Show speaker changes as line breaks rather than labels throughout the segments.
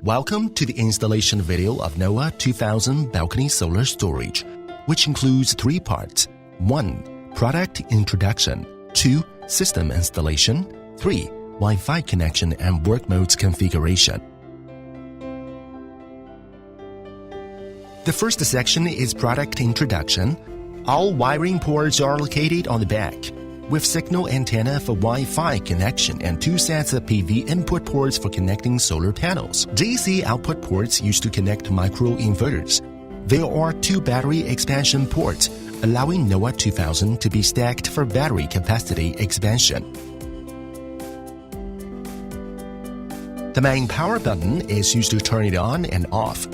Welcome to the installation video of NOAH 2000 balcony solar storage, which includes 3 parts. 1. Product introduction. 2. System installation. 3. Wi-Fi connection and work modes configuration. The first section is product introduction. All wiring ports are located on the back, with signal antenna for Wi-Fi connection and 2 sets of PV input ports for connecting solar panels. DC output ports used to connect microinverters. There are 2 battery expansion ports, allowing NOAH 2000 to be stacked for battery capacity expansion. The main power button is used to turn it on and off.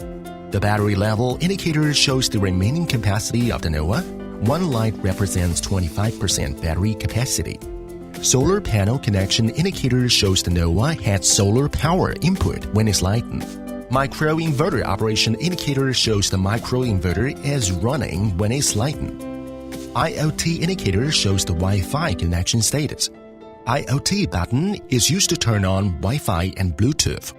The battery level indicator shows the remaining capacity of the NOAH. One light represents 25% battery capacity. Solar panel connection indicator shows the NOAH had solar power input when it's lightened. Microinverter operation indicator shows the microinverter is running when it's lightened. IoT indicator shows the Wi-Fi connection status. IoT button is used to turn on Wi-Fi and Bluetooth.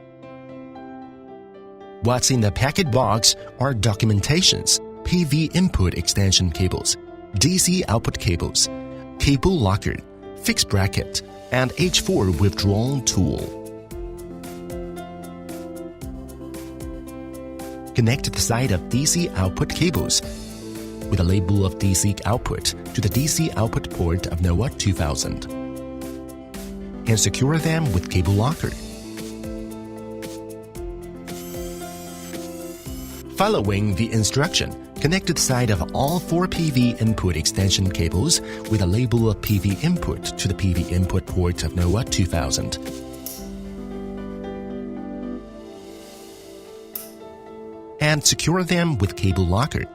What's in the packet box are documentations, PV input extension cables, DC output cables, cable locker, fixed bracket, and H4 withdrawal tool. Connect the side of DC output cables with a label of DC output to the DC output port of NOAH 2000 and secure them with cable locker. Following the instruction, connect the side of all 4 PV input extension cables with a label of PV input to the PV input port of NOAH 2000. And secure them with cable locker.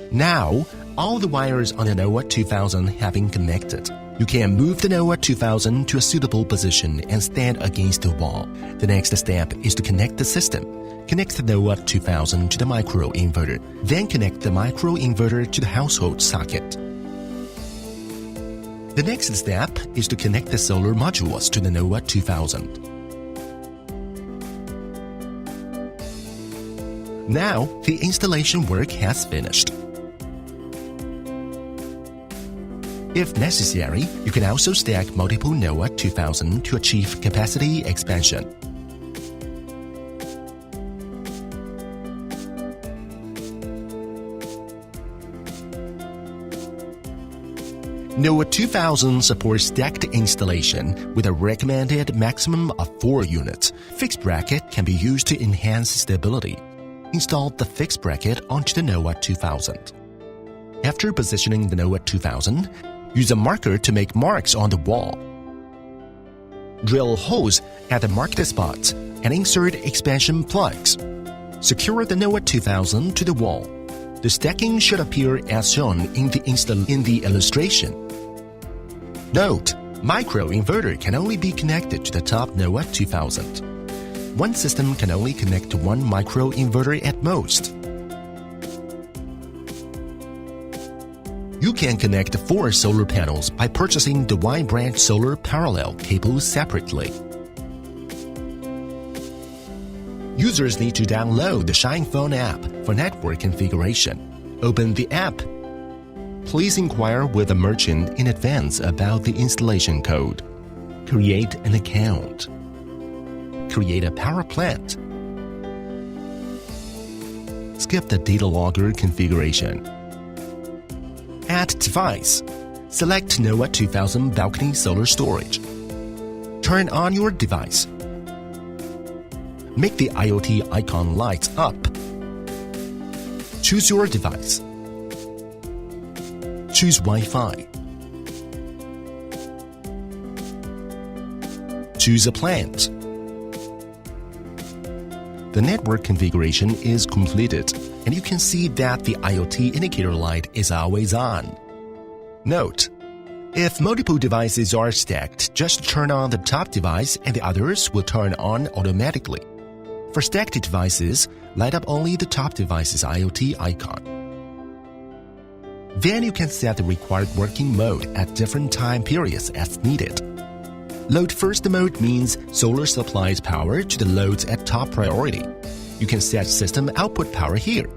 Now, all the wires on the NOAH 2000 have been connected. You can move the NOAH 2000 to a suitable position and stand against the wall. The next step is to connect the system. Connect the NOAH 2000 to the microinverter. Then connect the microinverter to the household socket. The next step is to connect the solar modules to the NOAH 2000. Now, the installation work has finished. If necessary, you can also stack multiple NOAH 2000 to achieve capacity expansion. NOAH 2000 supports stacked installation with a recommended maximum of 4 units. Fixed bracket can be used to enhance stability. Install the fixed bracket onto the NOAH 2000. After positioning the NOAH 2000, use a marker to make marks on the wall. Drill holes at the marked spots and insert expansion plugs. Secure the NOAH 2000 to the wall. The stacking should appear as shown in the illustration. Note: microinverter can only be connected to the top NOAH 2000. One system can only connect to 1 microinverter at most. You can connect 4 solar panels by purchasing the Y-branch solar parallel cables separately. Users need to download the Shine Phone app for network configuration. Open the app. Please inquire with the merchant in advance about the installation code. Create an account. Create a power plant. Skip the data logger configuration. Add device. Select NOAH 2000 balcony solar storage. Turn on your device. Make the IoT icon light up. Choose your device. Choose Wi-Fi. Choose a plant. The network configuration is completed, and you can see that the IoT indicator light is always on. Note: if multiple devices are stacked, just turn on the top device and the others will turn on automatically. For stacked devices, light up only the top device's IoT icon. Then you can set the required working mode at different time periods as needed. Load first mode means solar supplies power to the loads at top priority. You can set system output power here.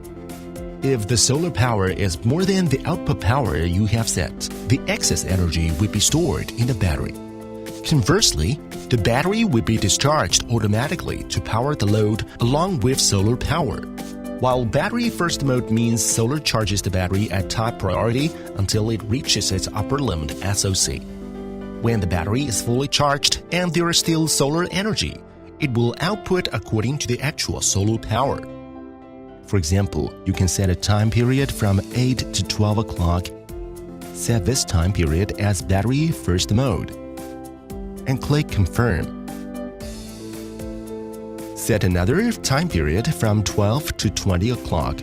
If the solar power is more than the output power you have set, the excess energy will be stored in the battery. Conversely, the battery will be discharged automatically to power the load along with solar power. While battery first mode means solar charges the battery at top priority until it reaches its upper limit SOC. When the battery is fully charged and there is still solar energy, it will output according to the actual solar power. For example, you can set a time period from 8 to 12 o'clock. Set this time period as battery first mode. And click Confirm. Set another time period from 12 to 20 o'clock.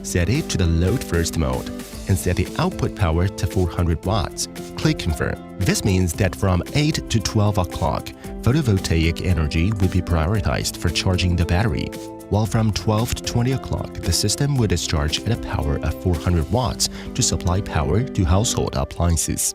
Set it to the load first mode and set the output power to 400 watts. Click Confirm. This means that from 8 to 12 o'clock, photovoltaic energy will be prioritized for charging the battery, while from 12 to 20 o'clock, the system will discharge at a power of 400 watts to supply power to household appliances.